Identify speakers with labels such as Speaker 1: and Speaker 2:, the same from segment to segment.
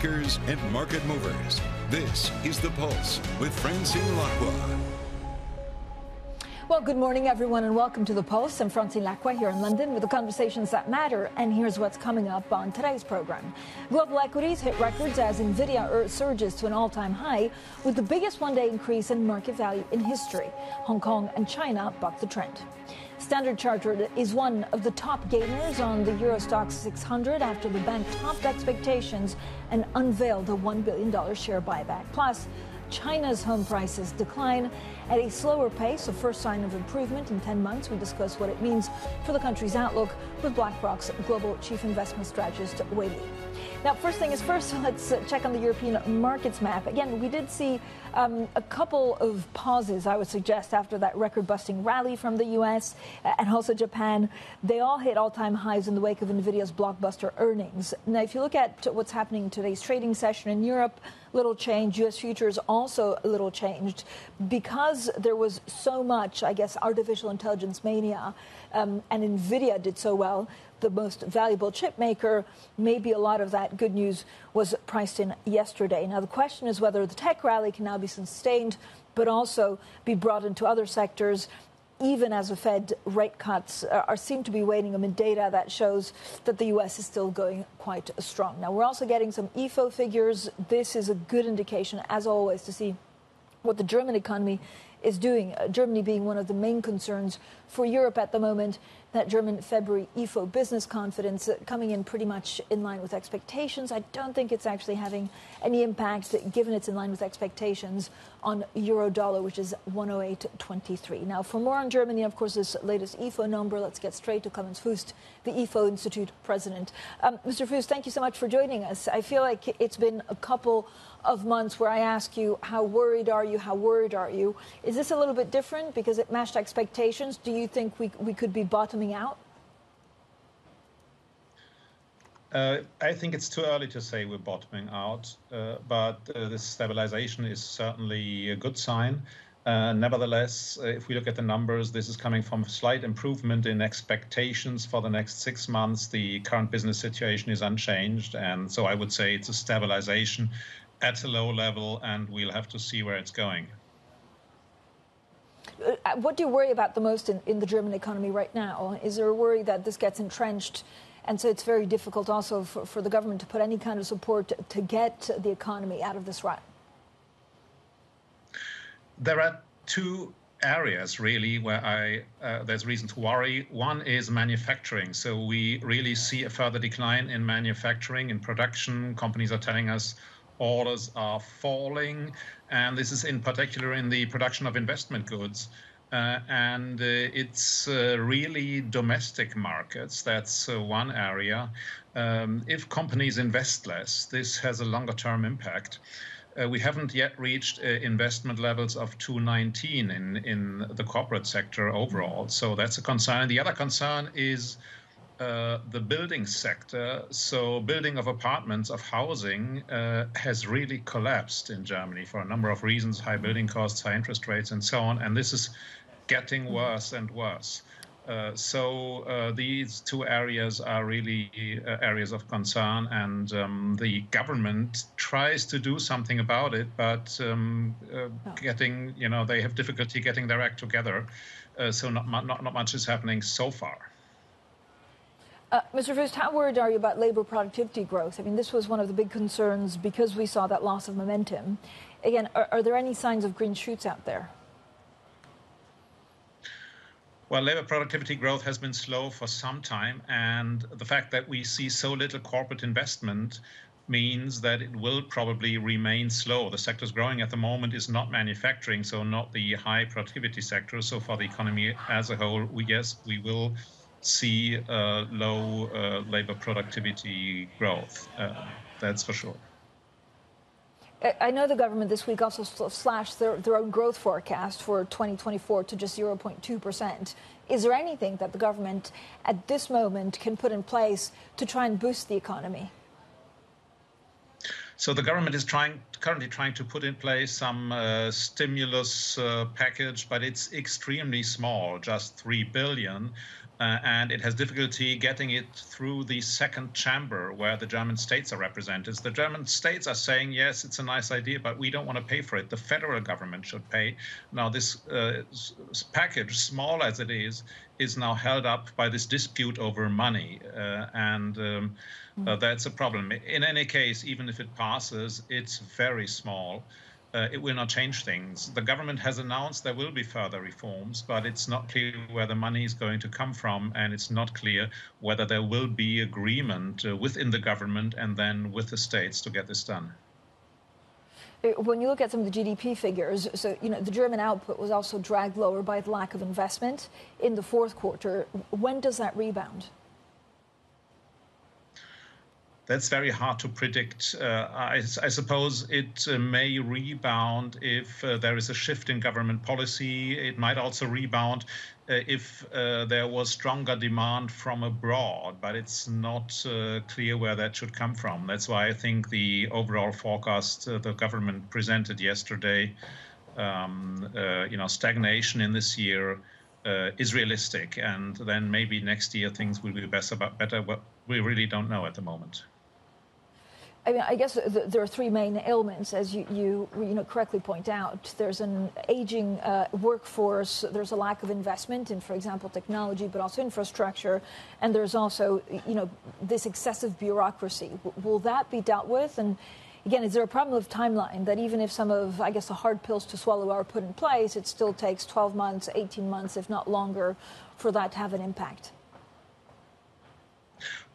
Speaker 1: makers and market movers. This is The Pulse with Francine Lacqua.
Speaker 2: Well, good morning, everyone, and welcome to The Pulse. I'm Francine Lacqua here in London with the conversations that matter, and here's what's coming up on today's program. Global equities hit records as Nvidia surges to an all-time high with the biggest one-day increase in market value in history. Hong Kong and China bucked the trend. Standard Chartered is one of the top gainers on the Euro Stoxx 600 after the bank topped expectations and unveiled a $1 billion share buyback. Plus, China's home prices decline at a slower pace, a first sign of improvement in 10 months. We discuss what it means for the country's outlook with BlackRock's global chief investment strategist, Wei Li. Now, first thing is first, let's check on the European markets map. Again, we did see a couple of pauses, I would suggest, after that record-busting rally from the U.S. And also Japan. They all hit all-time highs in the wake of Nvidia's blockbuster earnings. Now, if you look at what's happening in today's trading session in Europe, little change. U.S. futures also a little changed because there was so much, I guess, artificial intelligence mania, and Nvidia did so well, the most valuable chip maker. Maybe a lot of that good news was priced in yesterday. Now, the question is whether the tech rally can now be sustained, but also be brought into other sectors, even as the Fed rate cuts seem to be waiting amid data that shows that the U.S. is still going quite strong. Now, we're also getting some IFO figures. This is a good indication, as always, to see what the German economy is doing. Germany being one of the main concerns for Europe at the moment. That German February IFO business confidence coming in pretty much in line with expectations. I don't think it's actually having any impact, given it's in line with expectations, on euro dollar, which is 108.23. Now, for more on Germany, of course, this latest IFO number, let's get straight to Clemens Fuest, the IFO Institute President. Mr. Fuest, thank you so much for joining us. I feel like it's been a couple of months where I ask you, how worried are you? How worried are you? Is this a little bit different because it matched expectations? Do you think we could be bottoming out?
Speaker 3: I think it's too early to say we're bottoming out, but this stabilization is certainly a good sign. Nevertheless, if we look at the numbers, this is coming from a slight improvement in expectations for the next 6 months. The current business situation is unchanged, and so I would say it's a stabilization at a low level, and we'll have to see where it's going.
Speaker 2: What do you worry about the most in the German economy right now? Is there a worry that this gets entrenched, and so it's very difficult also for the government to put any kind of support to get the economy out of this rut?
Speaker 3: There are two areas, really, where there's reason to worry. One is manufacturing. So we really see a further decline in manufacturing, in production. Companies are telling us orders are falling, and this is in particular in the production of investment goods. And it's really domestic markets. That's one area. If companies invest less, this has a longer-term impact. We haven't yet reached investment levels of 2019 in the corporate sector overall. So that's a concern. The other concern is the building sector. So building of apartments, of housing, has really collapsed in Germany for a number of reasons: high building costs, high interest rates, and so on. And this is getting worse and worse. So these two areas are really areas of concern, and the government tries to do something about it, but they have difficulty getting their act together. So not much is happening so far.
Speaker 2: Mr. Fuest, how worried are you about labor productivity growth? I mean, this was one of the big concerns because we saw that loss of momentum. Again, are there any signs of green shoots out there?
Speaker 3: Well, labor productivity growth has been slow for some time, and the fact that we see so little corporate investment means that it will probably remain slow. The sectors growing at the moment is not manufacturing, so not the high productivity sector. So for the economy as a whole, we will see low labor productivity growth. That's for sure.
Speaker 2: I know the government this week also slashed their own growth forecast for 2024 to just 0.2%. Is there anything that the government at this moment can put in place to try and boost the economy?
Speaker 3: So the government is currently trying to put in place some stimulus package, but it's extremely small, just 3 billion. and it has difficulty getting it through the second chamber where the German states are represented. The German states are saying, yes, it's a nice idea, but we don't want to pay for it. The federal government should pay. Now, this package, small as it is now held up by this dispute over money, and that's a problem. In any case, even if it passes, it's very small. It will not change things. The government has announced there will be further reforms, but it's not clear where the money is going to come from, and it's not clear whether there will be agreement within the government and then with the states to get this done.
Speaker 2: When you look at some of the GDP figures, so the German output was also dragged lower by the lack of investment in the fourth quarter. When does that rebound?
Speaker 3: That's very hard to predict. I suppose it may rebound if there is a shift in government policy. It might also rebound if there was stronger demand from abroad, but it's not clear where that should come from. That's why I think the overall forecast the government presented yesterday, stagnation in this year is realistic, and then maybe next year things will be better. But we really don't know at the moment.
Speaker 2: I mean, I guess there are three main ailments, as you correctly point out. There's an aging workforce. There's a lack of investment in, for example, technology, but also infrastructure. And there's also, this excessive bureaucracy. Will that be dealt with? And again, is there a problem of timeline that even if some of, I guess, the hard pills to swallow are put in place, it still takes 12 months, 18 months, if not longer, for that to have an impact?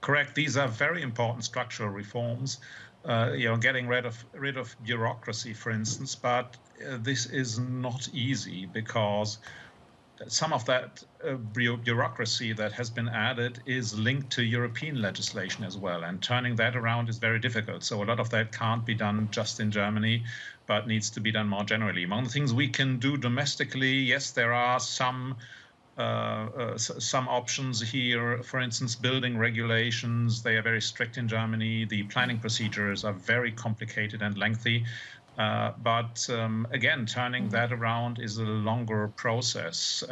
Speaker 3: Correct. These are very important structural reforms, getting rid of bureaucracy, for instance. But this is not easy because some of that bureaucracy that has been added is linked to European legislation as well. And turning that around is very difficult. So a lot of that can't be done just in Germany, but needs to be done more generally. Among the things we can do domestically, yes, there are some options here. For instance, building regulations, they are very strict in Germany. The planning procedures are very complicated and lengthy. But again, turning that around is a longer process.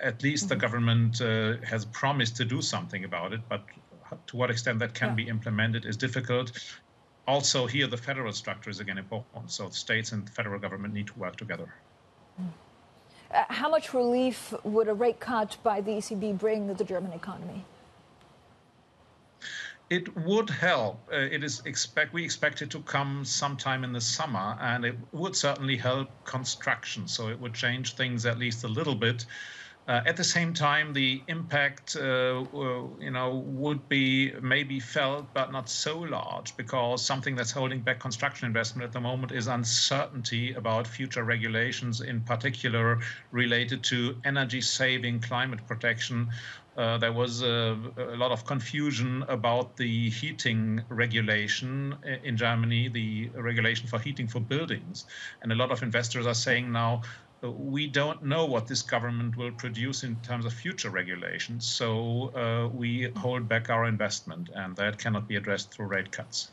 Speaker 3: At least the government has promised to do something about it, but to what extent that can be implemented is difficult. Also here, the federal structure is again important. So the states and the federal government need to work together.
Speaker 2: How much relief would a rate cut by the ECB bring to the German economy?
Speaker 3: It would help. We expect it to come sometime in the summer, and it would certainly help construction. So it would change things at least a little bit. At the same time, the impact, would be maybe felt, but not so large, because something that's holding back construction investment at the moment is uncertainty about future regulations, in particular related to energy saving, climate protection. There was a lot of confusion about the heating regulation in Germany, the regulation for heating for buildings. And a lot of investors are saying now, we don't know what this government will produce in terms of future regulations, so we hold back our investment, and that cannot be addressed through rate cuts.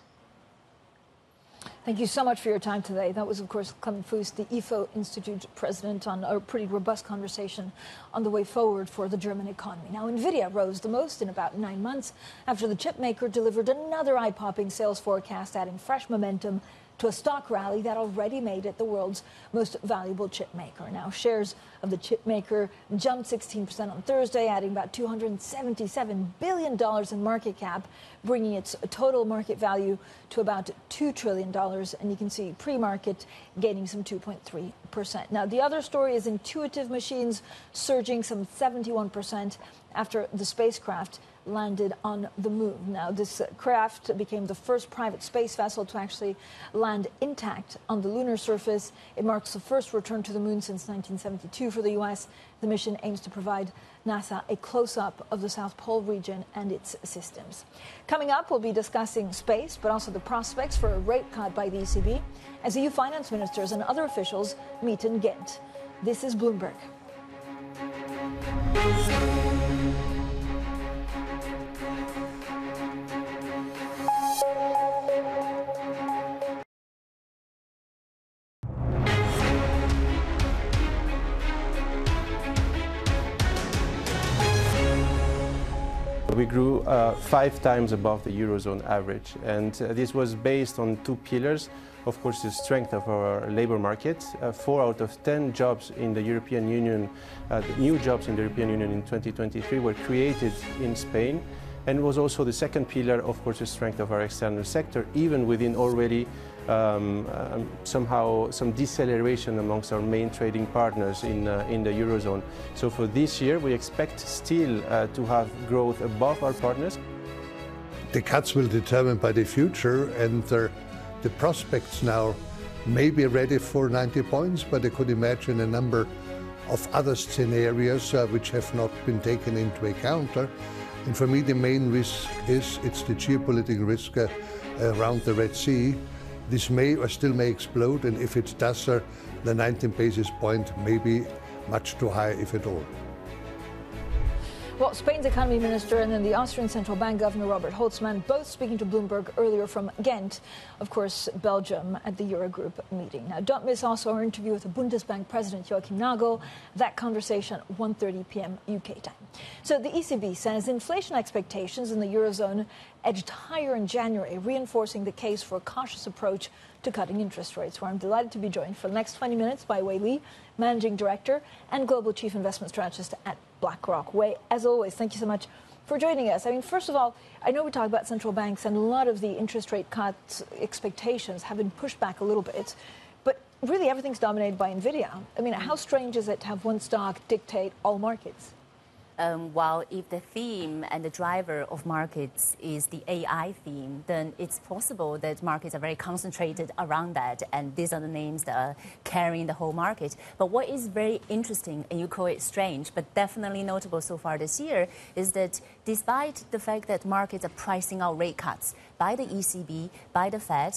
Speaker 2: Thank you so much for your time today. That was, of course, Clemens Fuest, the IFO Institute President, on a pretty robust conversation on the way forward for the German economy. Now, Nvidia rose the most in about 9 months after the chip maker delivered another eye-popping sales forecast, adding fresh momentum to a stock rally that already made it the world's most valuable chip maker. Now, shares of the chip maker jumped 16% on Thursday, adding about $277 billion in market cap, bringing its total market value to about $2 trillion. And you can see pre-market gaining some 2.3%. Now, the other story is Intuitive Machines surging some 71% after the spacecraft landed on the moon. Now, this craft became the first private space vessel to actually land intact on the lunar surface. It marks the first return to the moon since 1972 for the U.S. The mission aims to provide NASA a close-up of the South Pole region and its systems. Coming up, we'll be discussing space, but also the prospects for a rate cut by the ECB as EU finance ministers and other officials meet in Ghent. This is Bloomberg.
Speaker 4: We grew 5 times above the Eurozone average, and this was based on 2 pillars. Of course, the strength of our labor market. 4 out of 10 jobs in the European Union, new jobs in the European Union in 2023 were created in Spain. And it was also the second pillar, of course, the strength of our external sector, even within already somehow some deceleration amongst our main trading partners in the Eurozone. So for this year, we expect still to have growth above our partners.
Speaker 5: The cuts will determine by the future, and the prospects now may be ready for 90 points, but they could imagine a number of other scenarios which have not been taken into account. And for me, the main risk it's the geopolitical risk around the Red Sea. This may or still may explode, and if it does, the 19 basis point may be much too high, if at all.
Speaker 2: Well, Spain's economy minister and then the Austrian central bank governor Robert Holzmann both speaking to Bloomberg earlier from Ghent, of course, Belgium, at the Eurogroup meeting. Now, don't miss also our interview with the Bundesbank president Joachim Nagel. That conversation at 1:30 p.m. UK time. So the ECB says inflation expectations in the Eurozone edged higher in January, reinforcing the case for a cautious approach to cutting interest rates, where I'm delighted to be joined for the next 20 minutes by Wei Li, Managing Director and Global Chief Investment Strategist at BlackRock. Wei, as always, thank you so much for joining us. I mean, first of all, I know we talk about central banks and a lot of the interest rate cut expectations have been pushed back a little bit, but really everything's dominated by Nvidia. I mean, how strange is it to have one stock dictate all markets?
Speaker 6: While if the theme and the driver of markets is the AI theme, then it's possible that markets are very concentrated around that, and these are the names that are carrying the whole market. But what is very interesting, and you call it strange, but definitely notable so far this year, is that despite the fact that markets are pricing out rate cuts by the ECB, by the Fed,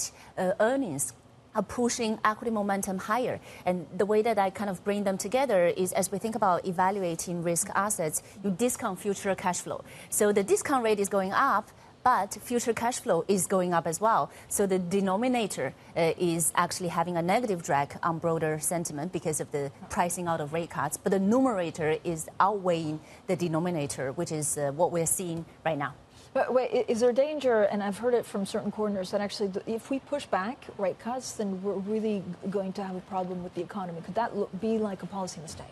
Speaker 6: earnings are pushing equity momentum higher. And the way that I kind of bring them together is as we think about evaluating risk assets, you discount future cash flow. So the discount rate is going up, but future cash flow is going up as well. So the denominator is actually having a negative drag on broader sentiment because of the pricing out of rate cuts. But the numerator is outweighing the denominator, which is what we're seeing right now.
Speaker 2: But wait, is there danger, and I've heard it from certain corners, that actually if we push back rate cuts, then we're really going to have a problem with the economy? Could that be like a policy mistake?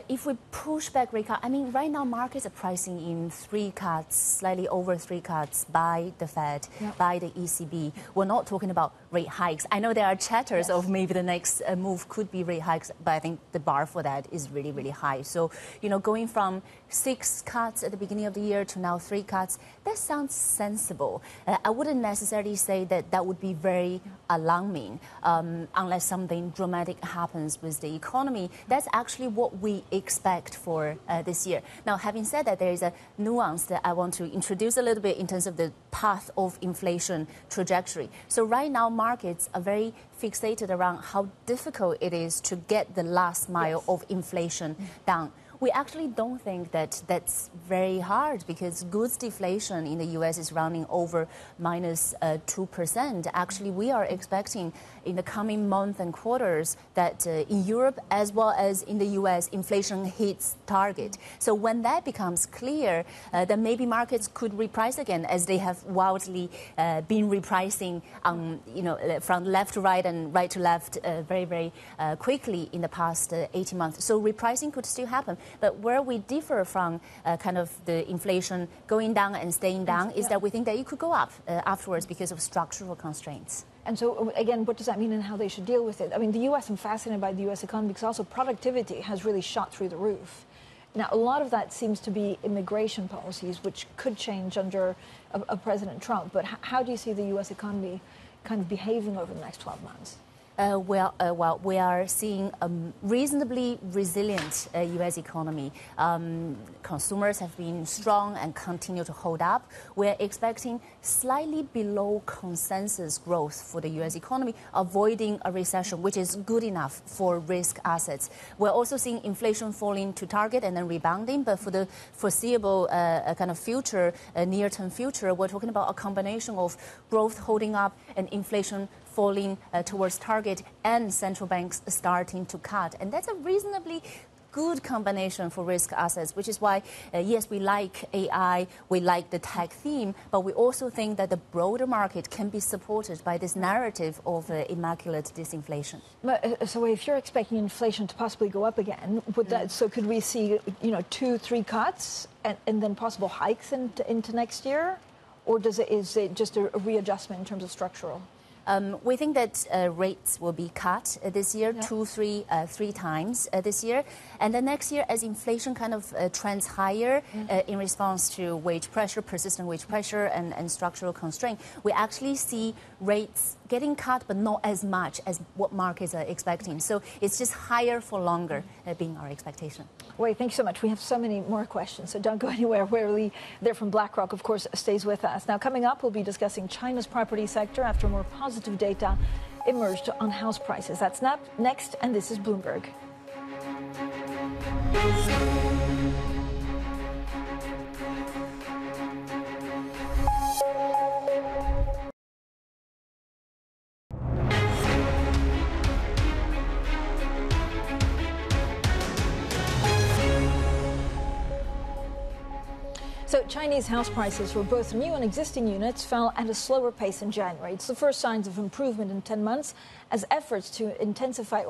Speaker 6: If we push back rate cuts, I mean, right now markets are pricing in 3 cuts, slightly over 3 cuts by the Fed, by the ECB. We're not talking about rate hikes. I know there are chatters of maybe the next move could be rate hikes, but I think the bar for that is really, really high. So, you know, going from 6 cuts at the beginning of the year to now 3 cuts, that sounds sensible. I wouldn't necessarily say that that would be very alarming unless something dramatic happens with the economy. That's actually what we expect for this year. Now, having said that, there is a nuance that I want to introduce a little bit in terms of the path of inflation trajectory. So right now, markets are very fixated around how difficult it is to get the last mile of inflation down. We actually don't think that that's very hard because goods deflation in the U.S. is running over minus 2%. Actually, we are expecting in the coming months and quarters that in Europe as well as in the U.S. inflation hits target. So when that becomes clear, then maybe markets could reprice again as they have wildly been repricing from left to right and right to left very, very quickly in the past 18 months. So repricing could still happen. But where we differ from kind of the inflation going down and staying down is that we think that it could go up afterwards because of structural constraints.
Speaker 2: And so, again, what does that mean and how they should deal with it? I mean, the U.S., I'm fascinated by the U.S. economy because also productivity has really shot through the roof. Now, a lot of that seems to be immigration policies, which could change under a President Trump. But how do you see the U.S. economy kind of behaving over the next 12 months?
Speaker 6: Well, we are seeing a reasonably resilient U.S. economy. Consumers have been strong and continue to hold up. We're expecting slightly below consensus growth for the U.S. economy, avoiding a recession, which is good enough for risk assets. We're also seeing inflation falling to target and then rebounding. But for the foreseeable kind of future, near-term future, we're talking about a combination of growth holding up and inflation falling towards target and central banks starting to cut. And that's a reasonably good combination for risk assets, which is why, yes, we like AI, we like the tech theme, but we also think that the broader market can be supported by this narrative of immaculate disinflation.
Speaker 2: So if you're expecting inflation to possibly go up again, would that, so could we see 2-3 cuts and then possible hikes into next year? Or is it just a readjustment in terms of structural?
Speaker 6: We think that rates will be cut this year, three times this year. And then next year, as inflation kind of trends higher in response to wage pressure, persistent wage pressure and structural constraint, we actually see rates getting cut, but not as much as what markets are expecting. So it's just higher for longer being our expectation.
Speaker 2: Wei, thank you so much. We have so many more questions, so don't go anywhere. Wei Li, there from BlackRock, of course, stays with us. Now, coming up, we'll be discussing China's property sector after more positive data emerged on house prices. That's next, and this is Bloomberg. So Chinese house prices for both new and existing units fell at a slower pace in January. It's the first signs of improvement in 10 months as efforts intensified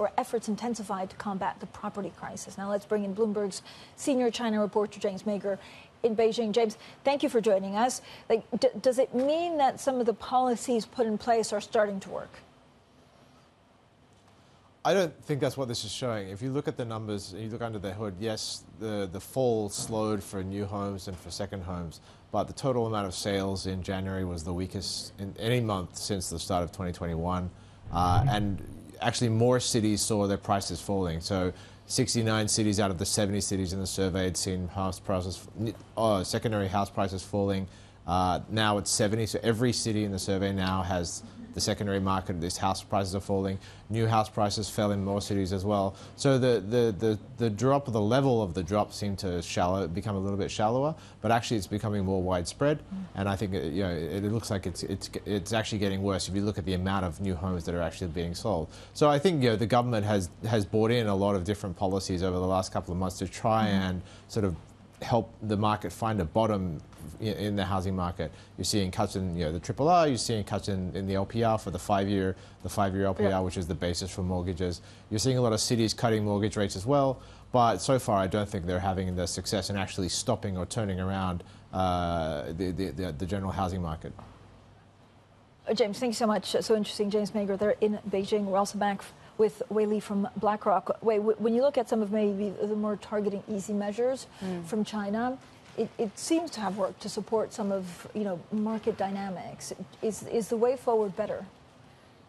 Speaker 2: to combat the property crisis. Now let's bring in Bloomberg's senior China reporter, James Mager, in Beijing. James, thank you for joining us. Does it mean that some of the policies put in place are starting to work?
Speaker 7: I don't think that's what this is showing. If you look at the numbers and you look under the hood, yes, the fall slowed for new homes and for second homes, but the total amount of sales in January was the weakest in any month since the start of 2021. And actually more cities saw their prices falling. So 69 cities out of the 70 cities in the survey had seen house prices, secondary house prices falling. Now it's 70, so every city in the survey now has the secondary market. These house prices are falling. New house prices fell in more cities as well. So the drop, the level of the drop seemed to become a little bit shallower, but actually it's becoming more widespread. And I think it looks like it's actually getting worse if you look at the amount of new homes that are actually being sold. So I think the government has brought in a lot of different policies over the last couple of months to try and sort of help the market find a bottom in the housing market. You're seeing cuts in the RRR, you're seeing cuts in the LPR for the five-year LPR, which is the basis for mortgages. You're seeing a lot of cities cutting mortgage rates as well, but so far I don't think they're having the success in actually stopping or turning around the general housing market.
Speaker 2: James, thanks so much. So interesting. James Mager there in Beijing. We're also back with Wei Li from BlackRock. Wei, when you look at some of maybe the more targeting easy measures from China, it seems to have worked to support some of market dynamics. Is the way forward better?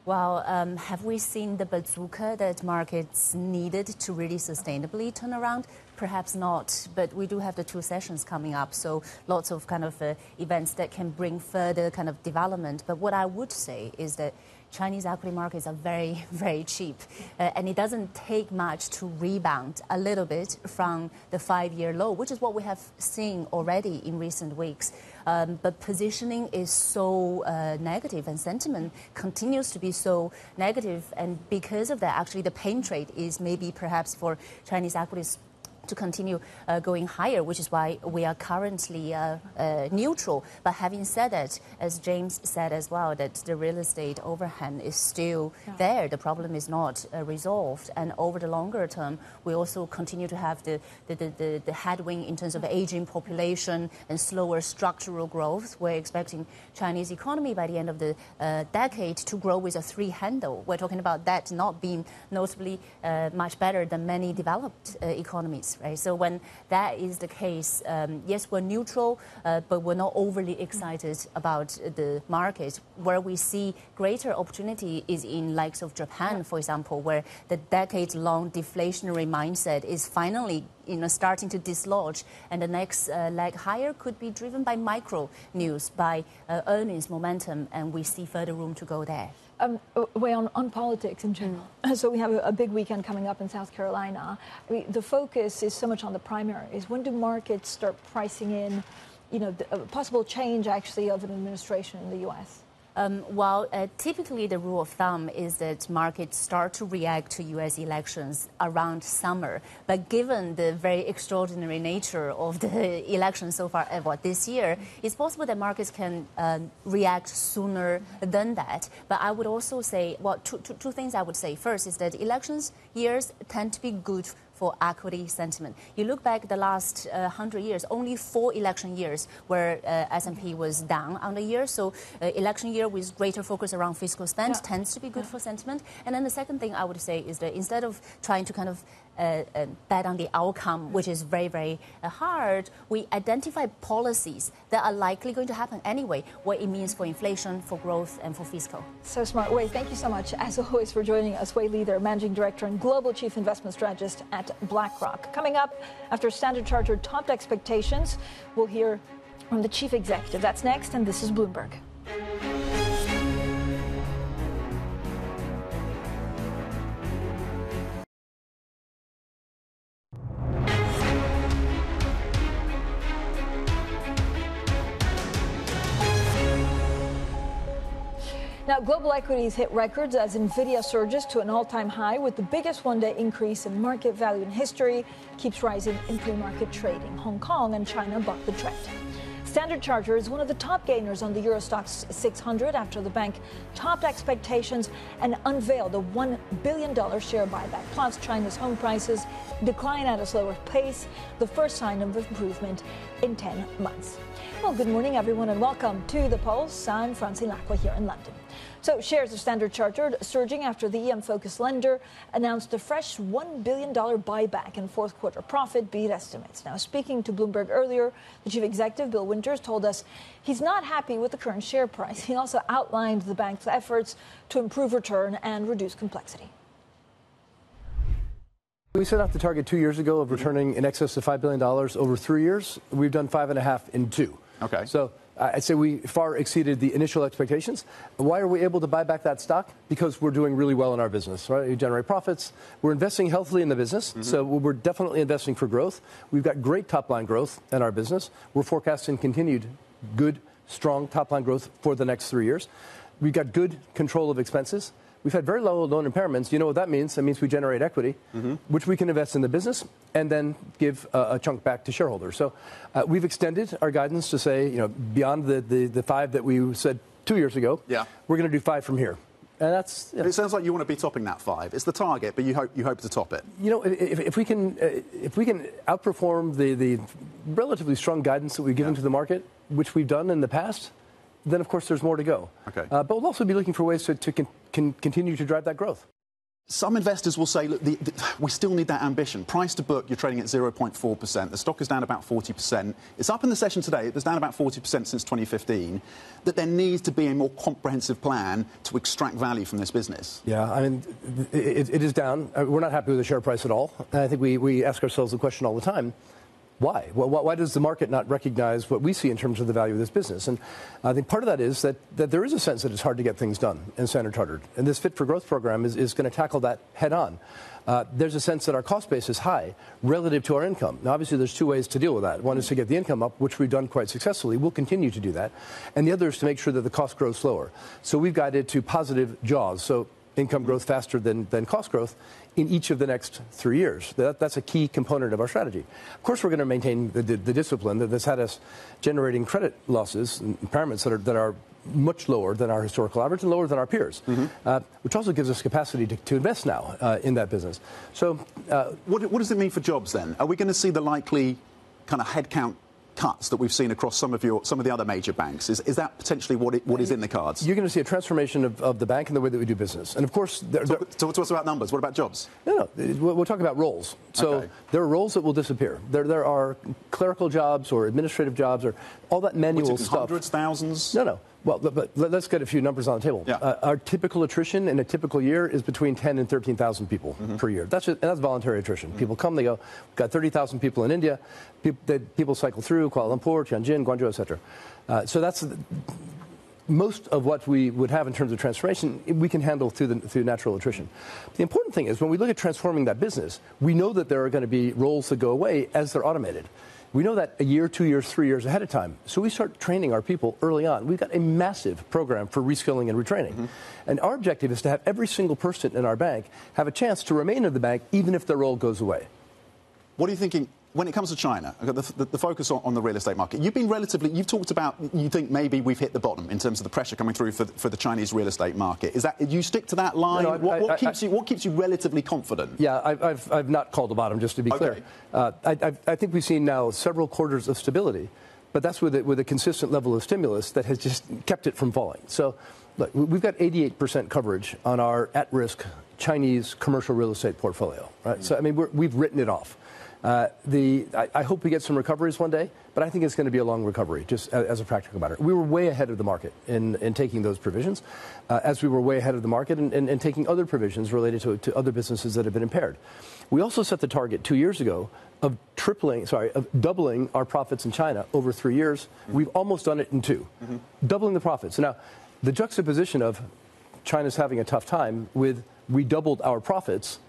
Speaker 6: Well, have we seen the bazooka that markets needed to really sustainably turn around? Perhaps not, but we do have the 2 sessions coming up, so lots of kind of events that can bring further kind of development. But what I would say is that Chinese equity markets are very, very cheap, and it doesn't take much to rebound a little bit from the 5-year low, which is what we have seen already in recent weeks. But positioning is so negative, and sentiment continues to be so negative, and because of that, actually the pain trade is maybe perhaps for Chinese equities to continue going higher, which is why we are currently neutral. But having said that, as James said as well, that the real estate overhang is still there. The problem is not resolved. And over the longer term, we also continue to have the headwind in terms of aging population and slower structural growth. We're expecting Chinese economy by the end of the decade to grow with a 3 handle. We're talking about that not being notably much better than many developed economies. Right? So when that is the case, yes, we're neutral, but we're not overly excited about the market. Where we see greater opportunity is in likes of Japan, for example, where the decade-long deflationary mindset is finally starting to dislodge, and the next leg higher could be driven by micro news, by earnings momentum, and we see further room to go there.
Speaker 2: Way on politics in general. So we have a big weekend coming up in South Carolina. I mean, the focus is so much on the primaries. When do markets start pricing in, the possible change actually of an administration in the U.S.?
Speaker 6: Typically the rule of thumb is that markets start to react to U.S. elections around summer. But given the very extraordinary nature of the election so far this year, it's possible that markets can react sooner than that. But I would also say, two things I would say. First is that elections years tend to be good for equity sentiment. You look back the last 100 years, only 4 election years where S&P was down on the year. So election year with greater focus around fiscal spend tends to be good for sentiment. And then the second thing I would say is that instead of trying to kind of bet on the outcome, which is very, very hard, we identify policies that are likely going to happen anyway, what it means for inflation, for growth, and for fiscal.
Speaker 2: So smart. Wei, thank you so much, as always, for joining us. Wei Li, their Managing Director and Global Chief Investment Strategist at BlackRock. Coming up, after Standard Chartered topped expectations, we'll hear from the Chief Executive. That's next, and this is Bloomberg. Now, global equities hit records as Nvidia surges to an all-time high with the biggest one-day increase in market value in history, keeps rising in pre-market trading. Hong Kong and China bucked the trend. Standard Chartered is one of the top gainers on the Euro Stoxx 600 after the bank topped expectations and unveiled a $1 billion share buyback. Plus, China's home prices decline at a slower pace, the first sign of improvement in 10 months. Well, good morning, everyone, and welcome to The Pulse. I'm Francine Lacqua here in London. So shares of Standard Chartered surging after the EM-focused lender announced a fresh $1 billion buyback and fourth quarter profit beat estimates. Now, speaking to Bloomberg earlier, the chief executive, Bill Winters, told us he's not happy with the current share price. He also outlined the bank's efforts to improve return and reduce complexity.
Speaker 8: We set out the target 2 years ago of returning in excess of $5 billion over 3 years. We've done 5.5 in 2.
Speaker 9: Okay.
Speaker 8: So I'd say we far exceeded the initial expectations. Why are we able to buy back that stock? Because we're doing really well in our business, right? We generate profits. We're investing healthily in the business. So we're definitely investing for growth. We've got great top-line growth in our business. We're forecasting continued good, strong top-line growth for the next 3 years. We've got good control of expenses. We've had very low loan impairments. You know what that means? That means we generate equity, which we can invest in the business and then give a chunk back to shareholders. So we've extended our guidance to say, beyond the 5 that we said 2 years ago, we're going to do 5 from here. And that's.
Speaker 9: It sounds like you want to be topping that 5. It's the target, but you hope to top it.
Speaker 8: If we can outperform the relatively strong guidance that we've given to the market, which we've done in the past, then, of course, there's more to go.
Speaker 9: Okay.
Speaker 8: But we'll also be looking for ways to continue to drive that growth.
Speaker 9: Some investors will say, look, we still need that ambition. Price to book, you're trading at 0.4%. The stock is down about 40%. It's up in the session today. It was down about 40% since 2015. That there needs to be a more comprehensive plan to extract value from this business.
Speaker 8: Yeah, I mean, it is down. We're not happy with the share price at all. And I think we ask ourselves the question all the time. Why? Well, why does the market not recognize what we see in terms of the value of this business? And I think part of that is that there is a sense that it's hard to get things done in Standard Chartered. And this Fit for Growth program is going to tackle that head on. There's a sense that our cost base is high relative to our income. Now, obviously, there's 2 ways to deal with that. One is to get the income up, which we've done quite successfully. We'll continue to do that. And the other is to make sure that the cost grows slower. So we've guided to positive jaws. So income growth faster than cost growth in each of the next 3 years. That's a key component of our strategy. Of course, we're going to maintain the discipline that's had us generating credit losses and impairments that are much lower than our historical average and lower than our peers, which also gives us capacity to invest now in that business. So
Speaker 9: what does it mean for jobs, then? Are we going to see the likely kind of headcount cuts that we've seen across some of the other major banks? Is that potentially what is in the cards?
Speaker 8: You're going to see a transformation of the bank and the way that we do business. And of course,
Speaker 9: talk to us about numbers. What about jobs?
Speaker 8: No. We'll talk about roles. So there are roles that will disappear. There are clerical jobs or administrative jobs or all that manual stuff.
Speaker 9: Hundreds, thousands?
Speaker 8: No. Well, but let's get a few numbers on the table.
Speaker 9: Yeah.
Speaker 8: Our typical attrition in a typical year is between 10 and 13,000 people per year. That's voluntary attrition. People come, they go. We've got 30,000 people in India. People cycle through Kuala Lumpur, Tianjin, Guangzhou, etc. So that's most of what we would have in terms of transformation. We can handle through natural attrition. The important thing is when we look at transforming that business, we know that there are going to be roles that go away as they're automated. We know that a year, 2 years, 3 years ahead of time. So we start training our people early on. We've got a massive program for reskilling and retraining. And our objective is to have every single person in our bank have a chance to remain in the bank even if their role goes away.
Speaker 9: What are you thinking when it comes to China? The focus on the real estate market. You've talked about, you think maybe we've hit the bottom in terms of the pressure coming through for the Chinese real estate market. Is that, you stick to that line?
Speaker 8: No,
Speaker 9: what keeps you relatively confident?
Speaker 8: Yeah, I've not called the bottom, just to be clear. I think we've seen now several quarters of stability, but that's with a consistent level of stimulus that has just kept it from falling. So, look, we've got 88% coverage on our at-risk Chinese commercial real estate portfolio. Right? So, I mean, we've written it off. I hope we get some recoveries one day, but I think it's going to be a long recovery, just as a practical matter. We were way ahead of the market in taking those provisions, as we were way ahead of the market in taking other provisions related to other businesses that have been impaired. We also set the target 2 years ago of doubling our profits in China over 3 years. We've almost done it in 2, doubling the profits. Now, the juxtaposition of China's having a tough time with we doubled our profits,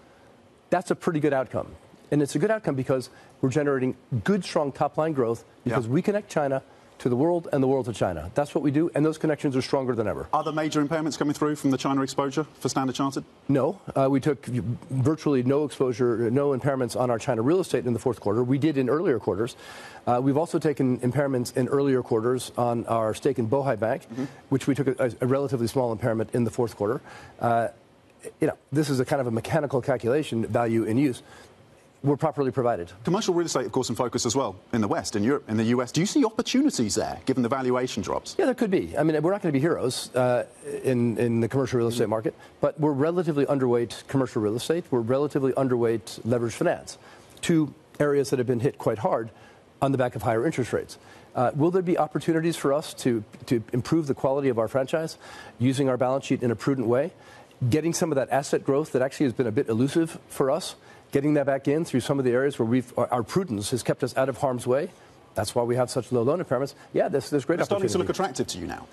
Speaker 8: that's a pretty good outcome. And it's a good outcome because we're generating good, strong top-line growth because we connect China to the world and the world to China. That's what we do, and those connections are stronger than ever.
Speaker 9: Are there major impairments coming through from the China exposure for Standard Chartered?
Speaker 8: No. We took virtually no exposure, no impairments on our China real estate in the fourth quarter. We did in earlier quarters. We've also taken impairments in earlier quarters on our stake in Bohai Bank, which we took a relatively small impairment in the fourth quarter. This is a kind of a mechanical calculation, value in use. We're properly provided. Commercial real estate, of course, in focus as well in the West, in Europe, in the US. Do you see opportunities there, given the valuation drops? Yeah, there could be. I mean, we're not going to be heroes in the commercial real estate market, but we're relatively underweight commercial real estate. We're relatively underweight leveraged finance, 2 areas that have been hit quite hard on the back of higher interest rates. Will there be opportunities for us to improve the quality of our franchise using our balance sheet in a prudent way, getting some of that asset growth that actually has been a bit elusive for us, getting that back in through some of the areas where our prudence has kept us out of harm's way? That's why we have such low loan impairments. Yeah, there's great opportunity. It's starting to look attractive to you now.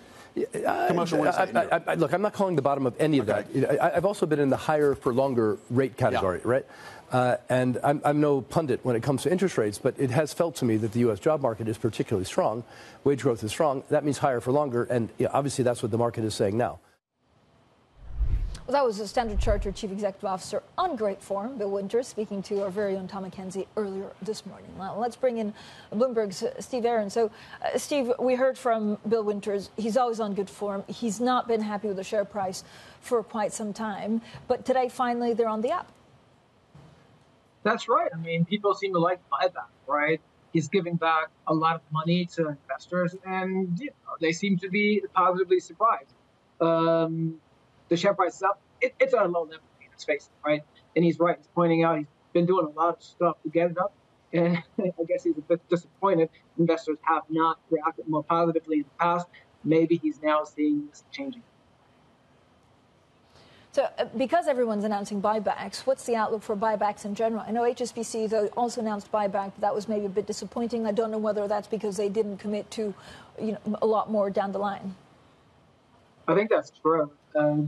Speaker 8: Commercial real estate. Look, I'm not calling the bottom of any of that. I've also been in the higher for longer rate category, right? And I'm no pundit when it comes to interest rates, but it has felt to me that the U.S. job market is particularly strong. Wage growth is strong. That means higher for longer, and obviously that's what the market is saying now.
Speaker 2: Well, that was the Standard Chartered Chief Executive Officer on great form, Bill Winters, speaking to our very own Tom McKenzie earlier this morning. Now, let's bring in Bloomberg's Steve Aaron. So, Steve, we heard from Bill Winters. He's always on good form. He's not been happy with the share price for quite some time. But today, finally, they're on the up.
Speaker 10: That's right. I mean, people seem to like buyback, right? He's giving back a lot of money to investors, and they seem to be positively surprised. The share price is up. It's at a low level, let's face it, right? And he's right. He's pointing out he's been doing a lot of stuff to get it up. And I guess he's a bit disappointed. Investors have not reacted more positively in the past. Maybe he's now seeing this changing.
Speaker 2: So because everyone's announcing buybacks, what's the outlook for buybacks in general? I know HSBC though also announced buyback, but that was maybe a bit disappointing. I don't know whether that's because they didn't commit to a lot more down the line.
Speaker 10: I think that's true.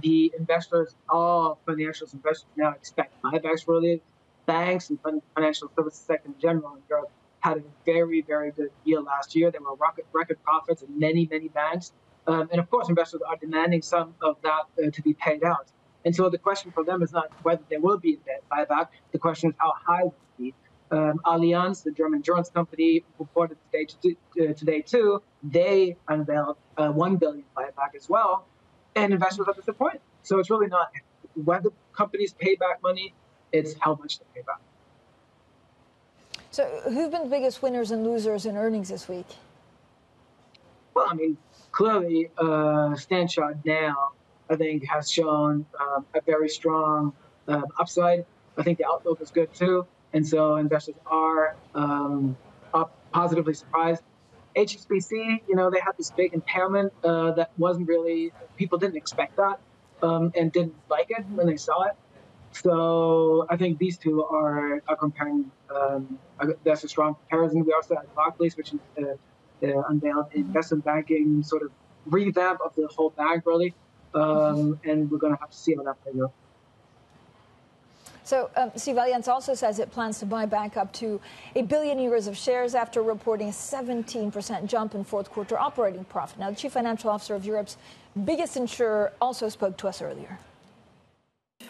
Speaker 10: The investors, all financial investors now expect buybacks really. Banks and financial services sector in general in Europe had a very, very good year last year. There were record profits in many, many banks. And of course, investors are demanding some of that to be paid out. And so the question for them is not whether there will be a buyback. The question is how high will it be. Allianz, the German insurance company, reported today too. They unveiled a 1 billion buyback as well. And investors are disappointed. So it's really not whether companies pay back money, it's how much they pay back.
Speaker 2: So who've been the biggest winners and losers in earnings this week?
Speaker 10: Well, I mean, clearly, Stanchard now, I think, has shown a very strong upside. I think the outlook is good, too. And so investors are positively surprised. HSBC, they had this big impairment that wasn't really, people didn't expect that and didn't like it when they saw it. So I think these two are comparing, that's a strong comparison. We also had Barclays, which unveiled investment banking sort of revamp of the whole bank, really. And we're going to have to see how that plays out.
Speaker 2: So, Steve, Allianz also says it plans to buy back up to €1 billion of shares after reporting a 17% jump in fourth quarter operating profit. Now, the chief financial officer of Europe's biggest insurer also spoke to us earlier.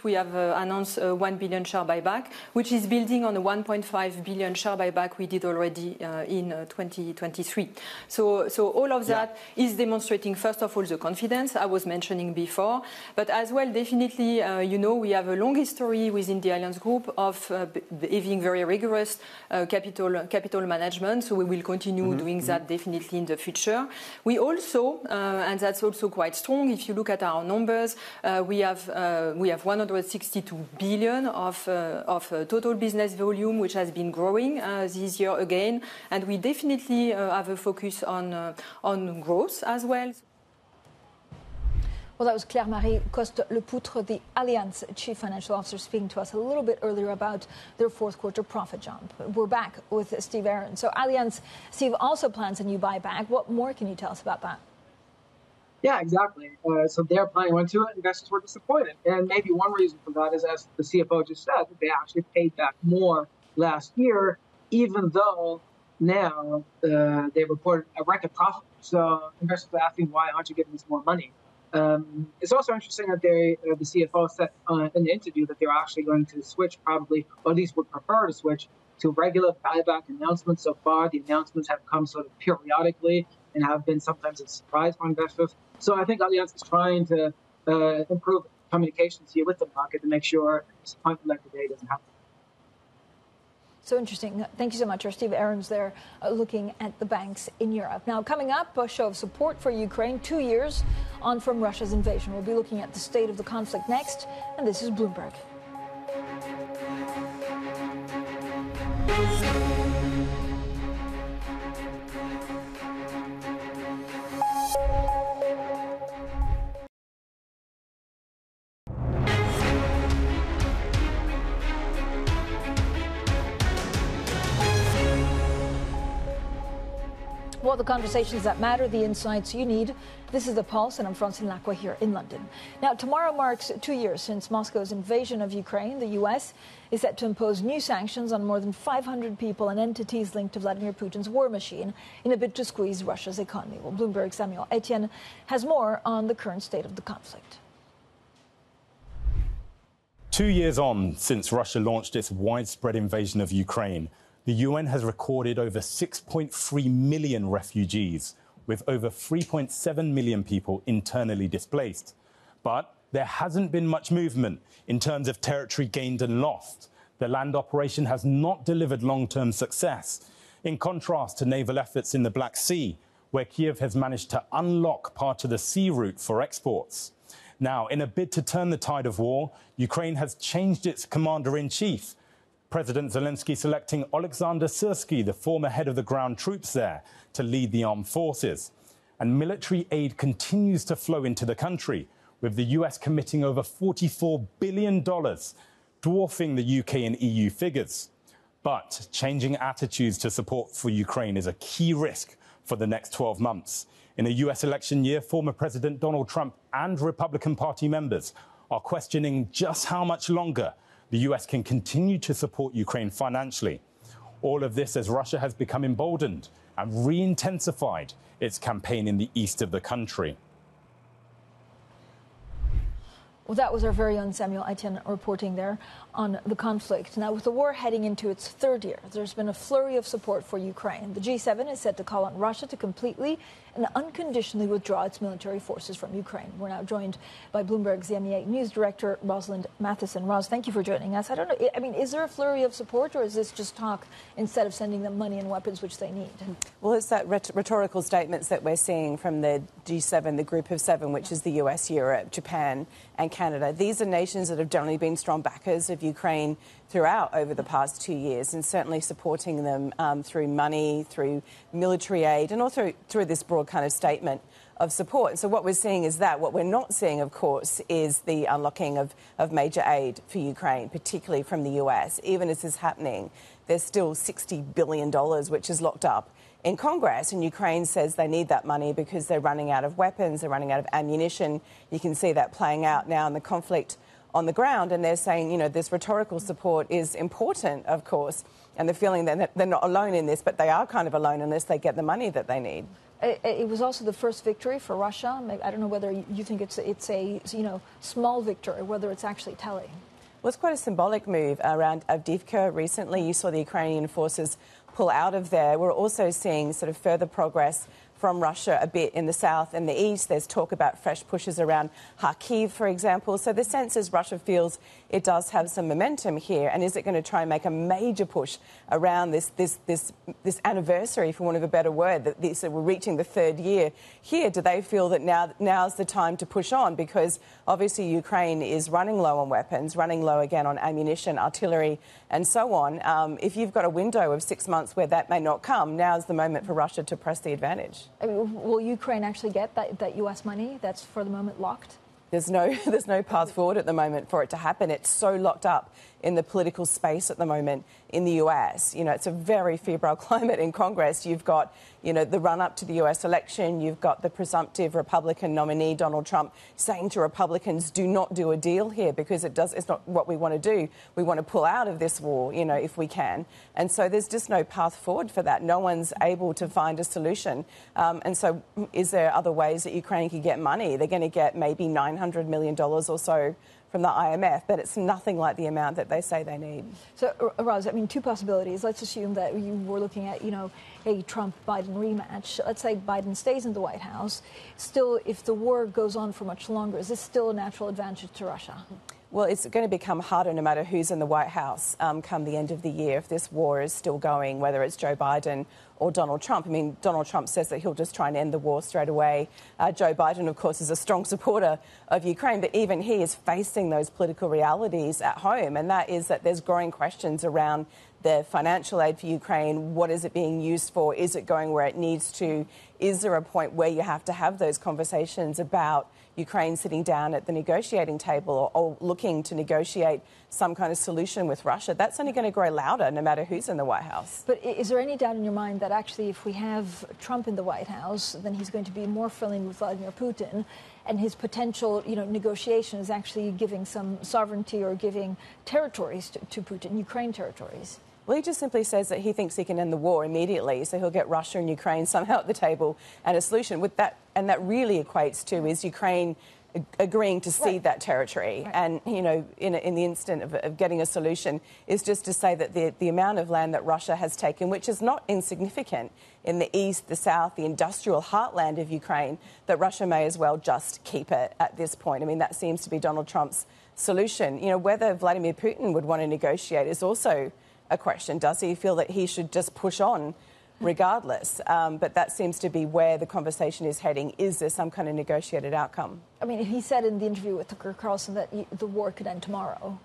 Speaker 11: We have announced a 1 billion share buyback, which is building on the 1.5 billion share buyback we did already in 2023. So all of that is demonstrating, first of all, the confidence I was mentioning before, but as well, definitely, we have a long history within the Allianz Group of having very rigorous capital management. So we will continue doing that definitely in the future. We also, and that's also quite strong, if you look at our numbers, we have 162 billion of total business volume, which has been growing this year again, and we definitely have a focus on growth as well.
Speaker 2: Well, that was Claire-Marie Coste-Lepoutre, the Allianz Chief Financial Officer, speaking to us a little bit earlier about their fourth quarter profit jump. We're back with Steve Arons. So Allianz, Steve, also plans a new buyback. What more can you tell us about that?
Speaker 10: Yeah, exactly. So they're planning one too. Investors were disappointed. And maybe one reason for that is, as the CFO just said, that they actually paid back more last year, even though now they reported a record profit. So investors are asking, why aren't you giving us more money? It's also interesting that the CFO said in the interview that they're actually going to switch probably, or at least would prefer to switch to regular buyback announcements. So far, the announcements have come sort of periodically and have been sometimes a surprise for investors. So I think Allianz is trying to improve communications here with the market to make sure a disappointment like today doesn't happen.
Speaker 2: So interesting. Thank you so much. Our Steve Arons there looking at the banks in Europe. Now, coming up, a show of support for Ukraine 2 years on from Russia's invasion. We'll be looking at the state of the conflict next, and this is Bloomberg. Well, the conversations that matter, the insights you need. This is The Pulse, and I'm Francine Lacqua here in London. Now, tomorrow marks 2 years since Moscow's invasion of Ukraine. The U.S. is set to impose new sanctions on more than 500 people and entities linked to Vladimir Putin's war machine in a bid to squeeze Russia's economy. Well, Bloomberg's Samuel Etienne has more on the current state of the conflict.
Speaker 12: 2 years on since Russia launched its widespread invasion of Ukraine, the UN has recorded over 6.3 million refugees, with over 3.7 million people internally displaced. But there hasn't been much movement in terms of territory gained and lost. The land operation has not delivered long-term success, in contrast to naval efforts in the Black Sea, where Kiev has managed to unlock part of the sea route for exports. Now, in a bid to turn the tide of war, Ukraine has changed its commander-in-chief, President Zelensky selecting Alexander Syrsky, the former head of the ground troops there, to lead the armed forces. And military aid continues to flow into the country, with the US committing over $44 billion, dwarfing the UK and EU figures. But changing attitudes to support for Ukraine is a key risk for the next 12 months. In a US election year, former President Donald Trump and Republican Party members are questioning just how much longer the US can continue to support Ukraine financially. All of this as Russia has become emboldened and re-intensified its campaign in the east of the country.
Speaker 2: Well, that was our very own Samuel Etienne reporting there on the conflict. Now, with the war heading into its third year, there's been a flurry of support for Ukraine. The G7 is set to call on Russia to completely and unconditionally withdraw its military forces from Ukraine. We're now joined by Bloomberg's MEA News Director, Rosalind Matheson. Ros, thank you for joining us. I don't know, I mean, is there a flurry of support, or is this just talk instead of sending them money and weapons which they need?
Speaker 13: Well, it's that rhetorical statements that we're seeing from the G7, the Group of Seven, which is the US, Europe, Japan and Canada. These are nations that have generally been strong backers of Ukraine throughout over the past 2 years, and certainly supporting them through money, through military aid, and also through this broad kind of statement of support. So what we're seeing is that. What we're not seeing, of course, is the unlocking of major aid for Ukraine, particularly from the US. Even as this is happening, there's still $60 billion, which is locked up in Congress, and Ukraine says they need that money because they're running out of weapons, they're running out of ammunition. You can see that playing out now in the conflict on the ground, and they're saying, this rhetorical support is important, of course, and the feeling that they're not alone in this, but they are kind of alone unless they get the money that they need.
Speaker 2: It was also the first victory for Russia. I don't know whether you think it's a small victory, or whether it's actually telling.
Speaker 13: Well, it's quite a symbolic move around Avdiivka recently. You saw the Ukrainian forces pull out of there. We're also seeing sort of further progress from Russia a bit in the south and the east. There's talk about fresh pushes around Kharkiv, for example. So the sense is Russia feels it does have some momentum here. And is it going to try and make a major push around this anniversary, for want of a better word, that we're reaching the third year here? Do they feel that now's the time to push on? Because obviously Ukraine is running low on weapons, running low again on ammunition, artillery, and so on. If you've got a window of 6 months where that may not come, now's the moment for Russia to press the advantage.
Speaker 2: Will Ukraine actually get that U.S. money that's for the moment locked?
Speaker 13: There's no path forward at the moment for it to happen. It's so locked up in the political space at the moment in the US. It's a very febrile climate in Congress. You've got, the run-up to the US election. You've got the presumptive Republican nominee, Donald Trump, saying to Republicans, do not do a deal here because it's not what we want to do. We want to pull out of this war, if we can. And so there's just no path forward for that. No one's able to find a solution. And so is there other ways that Ukraine can get money? They're going to get maybe $900 million or so from the IMF, but it's nothing like the amount that they say they need.
Speaker 2: So, Roz, two possibilities. Let's assume that you were looking at, a Trump-Biden rematch. Let's say Biden stays in the White House. Still, if the war goes on for much longer, is this still a natural advantage to Russia?
Speaker 13: Well, it's going to become harder no matter who's in the White House come the end of the year if this war is still going, whether it's Joe Biden or Donald Trump. I mean, Donald Trump says that he'll just try and end the war straight away. Joe Biden, of course, is a strong supporter of Ukraine, but even he is facing those political realities at home, and that is that there's growing questions around the financial aid for Ukraine. What is it being used for? Is it going where it needs to? Is there a point where you have to have those conversations about Ukraine sitting down at the negotiating table or looking to negotiate some kind of solution with Russia? That's only going to grow louder no matter who's in the White House.
Speaker 2: But is there any doubt in your mind that actually if we have Trump in the White House, then he's going to be more friendly with Vladimir Putin, and his potential, negotiation is actually giving some sovereignty or giving territories to Putin, Ukraine territories?
Speaker 13: Well, he just simply says that he thinks he can end the war immediately, so he'll get Russia and Ukraine somehow at the table and a solution with that. And that really equates to is Ukraine agreeing to cede that territory. Right. And, in the instant of getting a solution is just to say that the amount of land that Russia has taken, which is not insignificant in the east, the south, the industrial heartland of Ukraine, that Russia may as well just keep it at this point. I mean, that seems to be Donald Trump's solution. Whether Vladimir Putin would want to negotiate is also a question. Does he feel that he should just push on regardless? But that seems to be where the conversation is heading. Is there some kind of negotiated outcome?
Speaker 2: I mean, he said in the interview with Tucker Carlson that the war could end tomorrow,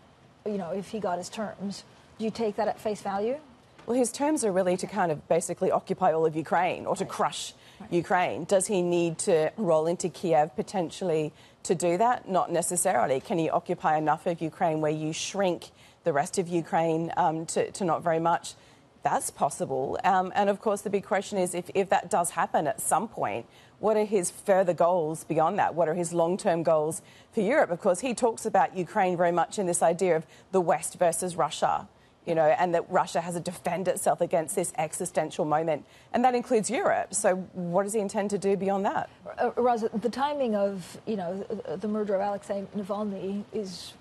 Speaker 2: if he got his terms. Do you take that at face value?
Speaker 13: Well, his terms are really to kind of basically occupy all of Ukraine or to crush Ukraine. Does he need to roll into Kiev potentially to do that? Not necessarily. Can he occupy enough of Ukraine where you shrink the rest of Ukraine to not very much? That's possible. And of course, the big question is if that does happen at some point, what are his further goals beyond that? What are his long-term goals for Europe? Of course, he talks about Ukraine very much in this idea of the West versus Russia, and that Russia has to defend itself against this existential moment. And that includes Europe. So what does he intend to do beyond that?
Speaker 2: Roz, the timing of, the murder of Alexei Navalny is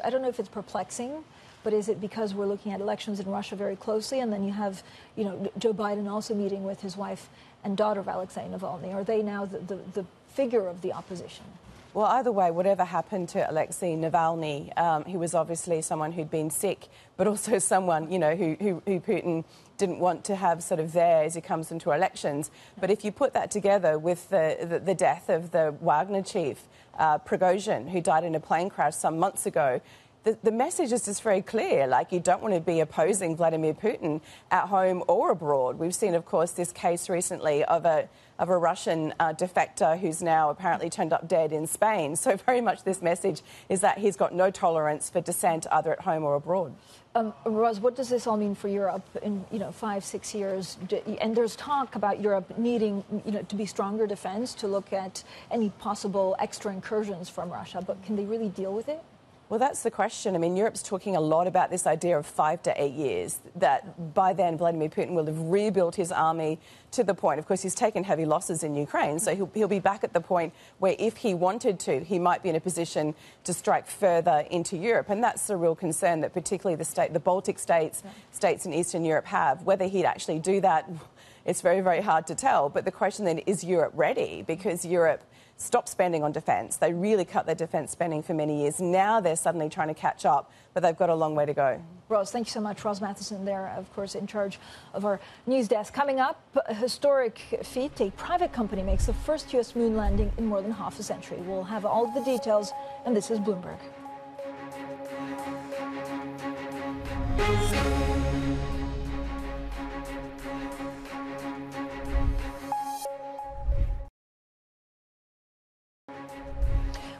Speaker 2: I don't know if it's perplexing, but is it because we're looking at elections in Russia very closely, and then you have, Joe Biden also meeting with his wife and daughter of Alexei Navalny? Are they now the figure of the opposition?
Speaker 13: Well, either way, whatever happened to Alexei Navalny, he was obviously someone who'd been sick, but also someone, who Putin didn't want to have sort of there as he comes into elections. But if you put that together with the death of the Wagner chief, Prigozhin, who died in a plane crash some months ago, the message is just very clear. Like, you don't want to be opposing Vladimir Putin at home or abroad. We've seen, of course, this case recently of a Russian defector who's now apparently turned up dead in Spain. So very much this message is that he's got no tolerance for dissent either at home or abroad.
Speaker 2: Roz, what does this all mean for Europe in 5-6 years? And there's talk about Europe needing to be stronger defense to look at any possible extra incursions from Russia. But can they really deal with it?
Speaker 13: Well, that's the question. I mean, Europe's talking a lot about this idea of 5 to 8 years, that by then Vladimir Putin will have rebuilt his army to the point. Of course, he's taken heavy losses in Ukraine, so he'll be back at the point where if he wanted to, he might be in a position to strike further into Europe. And that's the real concern that particularly the Baltic states, states in Eastern Europe have. Whether he'd actually do that, it's very, very hard to tell. But the question then, is Europe ready? Because Europe stopped spending on defence. They really cut their defence spending for many years. Now they're suddenly trying to catch up, but they've got a long way to go.
Speaker 2: Ros, thank you so much. Ros Matheson there, of course, in charge of our news desk. Coming up, a historic feat. A private company makes the first U.S. moon landing in more than half a century. We'll have all the details, and this is Bloomberg.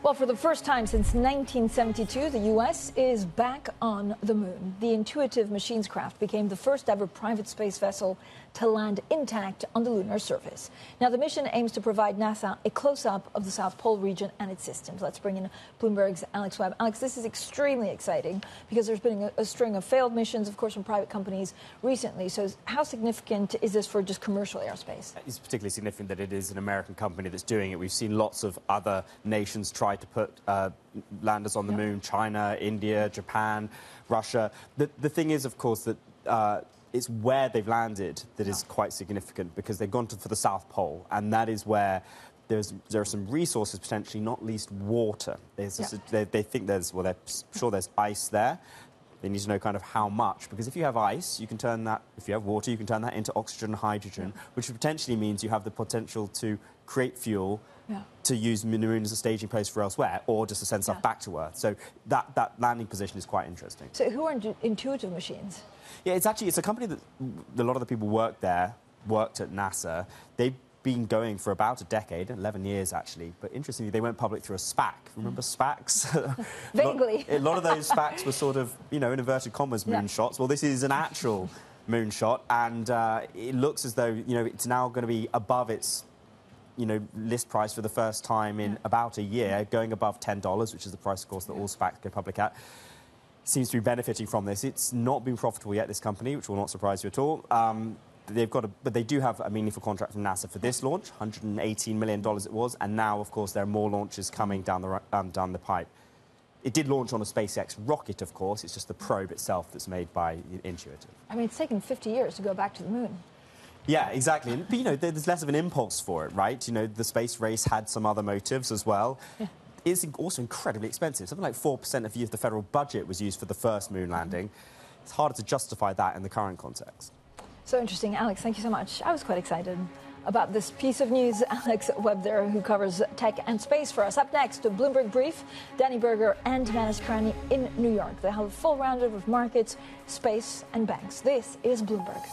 Speaker 2: Well, for the first time since 1972, the U.S. is back on the moon. The Intuitive Machines craft became the first ever private space vessel to land intact on the lunar surface. Now, the mission aims to provide NASA a close-up of the South Pole region and its systems. Let's bring in Bloomberg's Alex Webb. Alex, this is extremely exciting because there's been a string of failed missions, of course, from private companies recently. So how significant is this for just commercial airspace?
Speaker 14: It's particularly significant that it is an American company that's doing it. We've seen lots of other nations try to put landers on the moon: China, India, Japan, Russia. The thing is, of course, that it's where they've landed that is quite significant, because they've gone for the South Pole, and that is where there are some resources, potentially, not least water. They think they're sure there's ice there. They need to know kind of how much, because if you have ice, you can turn that, if you have water, you can turn that into oxygen and hydrogen, which potentially means you have the potential to create fuel to use the moon as a staging place for elsewhere, or just to send stuff back to Earth. So that landing position is quite interesting.
Speaker 2: So who are Intuitive Machines?
Speaker 14: Yeah, it's a company that a lot of the people worked at NASA. They've been going for about a decade, 11 years actually. But interestingly, they went public through a SPAC. Remember SPACs?
Speaker 2: Vaguely.
Speaker 14: A lot of those SPACs were sort of, in inverted commas, moonshots. Well, this is an actual moonshot, and it looks as though, it's now going to be above its list price for the first time in about a year, going above $10, which is the price, of course, that all SPACs go public at. Seems to be benefiting from this. It's not been profitable yet, this company, which will not surprise you at all. But they do have a meaningful contract from NASA for this launch, $118 million it was, and now, of course, there are more launches coming down the pipe. It did launch on a SpaceX rocket, of course. It's just the probe itself that's made by Intuitive. I
Speaker 2: mean, it's taken 50 years to go back to the moon.
Speaker 14: Yeah, exactly. But, there's less of an impulse for it, right? The space race had some other motives as well. Yeah. It's also incredibly expensive. Something like 4% of the federal budget was used for the first moon landing. It's harder to justify that in the current context.
Speaker 2: So interesting. Alex, thank you so much. I was quite excited about this piece of news. Alex Webb there, who covers tech and space for us. Up next, a Bloomberg Brief, Danny Berger and Manus Krani in New York. They have a full roundup of markets, space and banks. This is Bloomberg.